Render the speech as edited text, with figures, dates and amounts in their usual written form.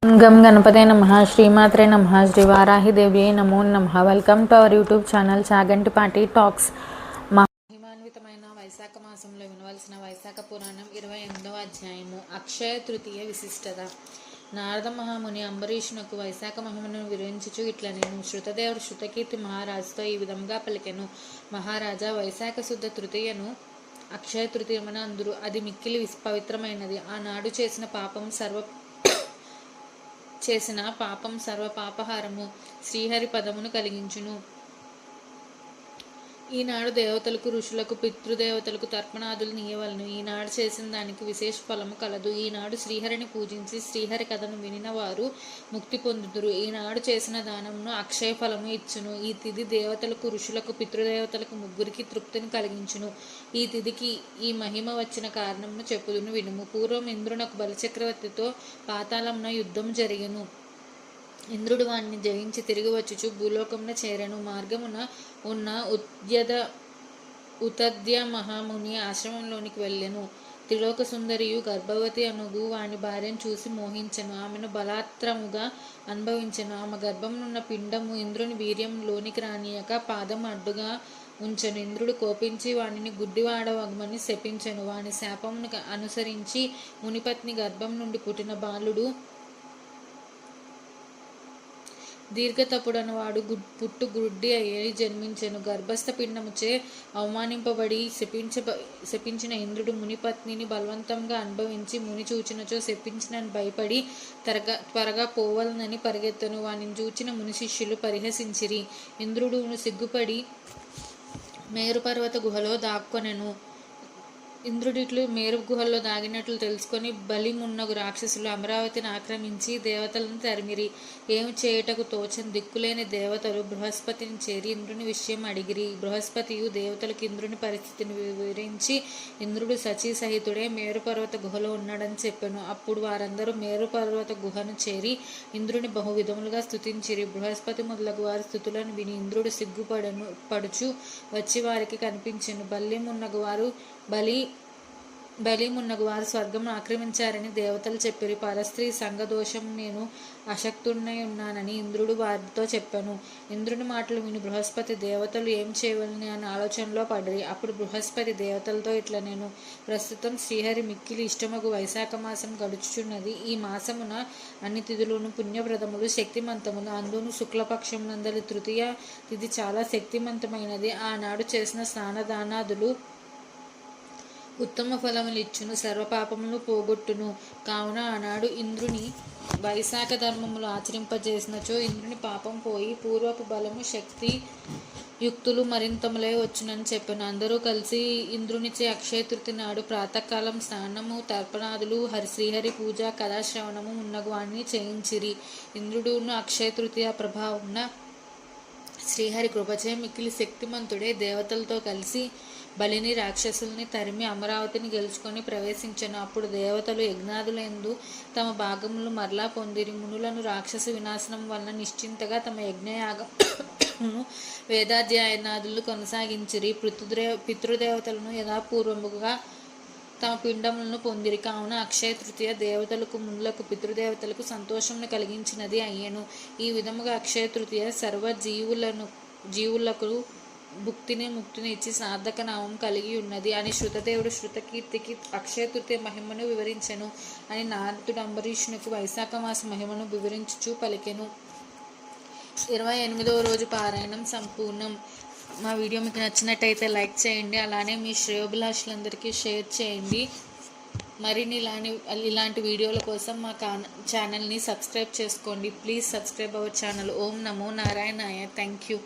గం గణపతే నమః శ్రీమాత్రే నమః శ్రీ వారాహిదేవ్యై నమో నమః. Welcome to our YouTube channel Chagantipati talks. మహిమాన్వితమైన వైశాఖ మాసంలో వినవలసిన వైశాఖ పురాణం 28వ అధ్యాయము. అక్షయ తృతీయ విశిష్టత. నారద మహాముని అంబరీషునకు వైశాఖ మహిమను వివరించుచు ఇట్లా నేను శృతదేవుడు శృతకీర్తి మహారాజుతో ఈ విధంగా పలికెను. మహారాజా, వైశాఖ శుద్ధ తృతీయను అక్షయ తృతీయమన అందురు. అది మిక్కిలి పవిత్రమైనది. ఆనాడు చేసిన పాపం సర్వ పాపహారము శ్రీహరి పదమును కలిగించును. ఈనాడు దేవతలకు, ఋషులకు, పితృదేవతలకు తర్పణాదులు నీయవలను. ఈనాడు చేసిన దానికి విశేష ఫలము కలదు. ఈనాడు శ్రీహరిని పూజించి శ్రీహరి కథను వినిన వారు ముక్తి పొందుదురు. ఈనాడు చేసిన దానమును అక్షయ ఫలము ఇచ్చును. ఈ తిథి దేవతలకు, ఋషులకు, పితృదేవతలకు ముగ్గురికి తృప్తిని కలిగించును. ఈ తిథికి ఈ మహిమ వచ్చిన కారణమును చెప్పుదును వినుము. పూర్వం ఇంద్రునకు బలిచక్రవర్తితో పాతాళమున యుద్ధం జరిగెను. ఇంద్రుడు వాణ్ణి జయించి తిరిగి వచ్చుచు భూలోకమున చేరెను. మార్గమున ఉన్న ఉతద్య మహాముని ఆశ్రమంలోనికి వెళ్ళెను. త్రిలోక సుందరియు గర్భవతి అనుగు వాని భార్యను చూసి మోహించెను. ఆమెను బలాత్రముగా అనుభవించెను. ఆమె గర్భమునున్న పిండము ఇంద్రుని వీర్యం లోనికి రానియక పాదం అడ్డుగా ఉంచెను. ఇంద్రుడు కోపించి వానిని గుడ్డివాడవగమని శపించెను. వాని శాపమును అనుసరించి మునిపత్ని గర్భం నుండి పుట్టిన బాలుడు దీర్ఘతపుడనవాడు పుట్టు గుడ్డి అయ్యి జన్మించెను. గర్భస్థ పిండముచే అవమానింపబడి శపించిన ఇంద్రుడు మునిపత్నిని బలవంతంగా అనుభవించి ముని చూచినచో శపించినని భయపడి త్వరగా పోవలనని పరిగెత్తను. వానిని చూచిన ముని శిష్యులు పరిహసించిరి. ఇంద్రుడు సిగ్గుపడి మేరుపర్వత గుహలో దాక్కొనెను. ఇంద్రుడిట్లు మేరు గుహల్లో దాగినట్లు తెలుసుకొని బలిమున్నగు రాక్షసులు అమరావతిని ఆక్రమించి దేవతలను తరిమిరి. ఏమి చేయుటకు తోచని దిక్కులేని దేవతలు బృహస్పతిని చేరి ఇంద్రుని విషయం అడిగిరి. బృహస్పతియు దేవతలకు ఇంద్రుని పరిస్థితిని వివరించి ఇంద్రుడు సచీ సహితుడే మేరుపర్వత గుహలో ఉన్నాడని చెప్పాను. అప్పుడు వారందరూ మేరుపర్వత గుహను చేరి ఇంద్రుని బహువిధములుగా స్తుతించిరి. బృహస్పతి మొదలగు వారి స్థుతులను విని ఇంద్రుడు పడుచు వచ్చి వారికి కనిపించెను. బలిమున్నగు వారు స్వర్గం ఆక్రమించారని దేవతలు చెప్పిరి. పరస్త్రీ సంఘదోషం నేను అశక్తుడై ఉన్నానని ఇంద్రుడు వారితో చెప్పాను. ఇంద్రుని మాటలు విని బృహస్పతి దేవతలు ఏం చేయవలని అని ఆలోచనలో పడిరి. అప్పుడు బృహస్పతి దేవతలతో ఇట్లా నేను ప్రస్తుతం శ్రీహరి మిక్కిలి ఇష్టమగు వైశాఖ మాసం గడుచుచున్నది. ఈ మాసమున అన్ని తిథులను పుణ్యప్రదములు, శక్తిమంతములు. అందును శుక్లపక్షం నందలి తృతీయ తిథి చాలా శక్తిమంతమైనది. ఆనాడు చేసిన స్నానదానాదులు ఉత్తమ ఫలములిచ్చును, సర్వపాపములు పోగొట్టును. కావున ఆనాడు ఇంద్రుని వైశాఖ ధర్మములు ఆచరింపజేసినచో ఇంద్రుని పాపం పోయి పూర్వపు బలము, శక్తి యుక్తులు మరింతములై వచ్చునని చెప్పాను. అందరూ కలిసి ఇంద్రునిచే అక్షయ తృతీయ నాడు ప్రాతకాలం స్నానము, తర్పణాదులు, శ్రీహరి పూజ, కథాశ్రవణము మున్నగువాన్ని చేయించిరి. ఇంద్రుడును అక్షయ తృతీయ ప్రభావమున శ్రీహరి కృపచే మిక్కిలి శక్తిమంతుడే దేవతలతో కలిసి బలిని రాక్షసుల్ని తరిమి అమరావతిని గెలుచుకొని ప్రవేశించెను. అప్పుడు దేవతలు యజ్ఞాదులందు తమ భాగములు మరలా పొందిరి. మునులను రాక్షస వినాశనం వలన నిశ్చింతగా తమ యజ్ఞయాగమును వేదాధ్యయనాదులు కొనసాగించిరి. పితృదేవతలను యథాపూర్వముగా తమ పిండములను పొందిరి. కావున అక్షయ తృతీయ దేవతలకు, మునులకు, పితృదేవతలకు సంతోషమును కలిగించినది అయ్యేను. ఈ విధముగా అక్షయ తృతీయ సర్వ జీవులకు ముక్తిని ఇచ్చి సార్థక నామం కలిగి ఉన్నది అని శృతదేవుడు శృతకీర్తికి అక్షయ తృతీయ మహిమను వివరించెను అని నారదుడు అంబరీషునకు వైశాఖ మాస మహిమను వివరించుచు పలికెను. 28వ రోజు పారాయణం సంపూర్ణం. మా వీడియో మీకు నచ్చినట్టయితే లైక్ చేయండి. అలానే మీ శ్రేయోభిలాషులందరికీ షేర్ చేయండి. మరిన్ని ఇలాంటి వీడియోల కోసం మా ఛానల్ని సబ్స్క్రైబ్ చేసుకోండి. Please subscribe our channel. ఓం నమో నారాయణాయ. Thank you.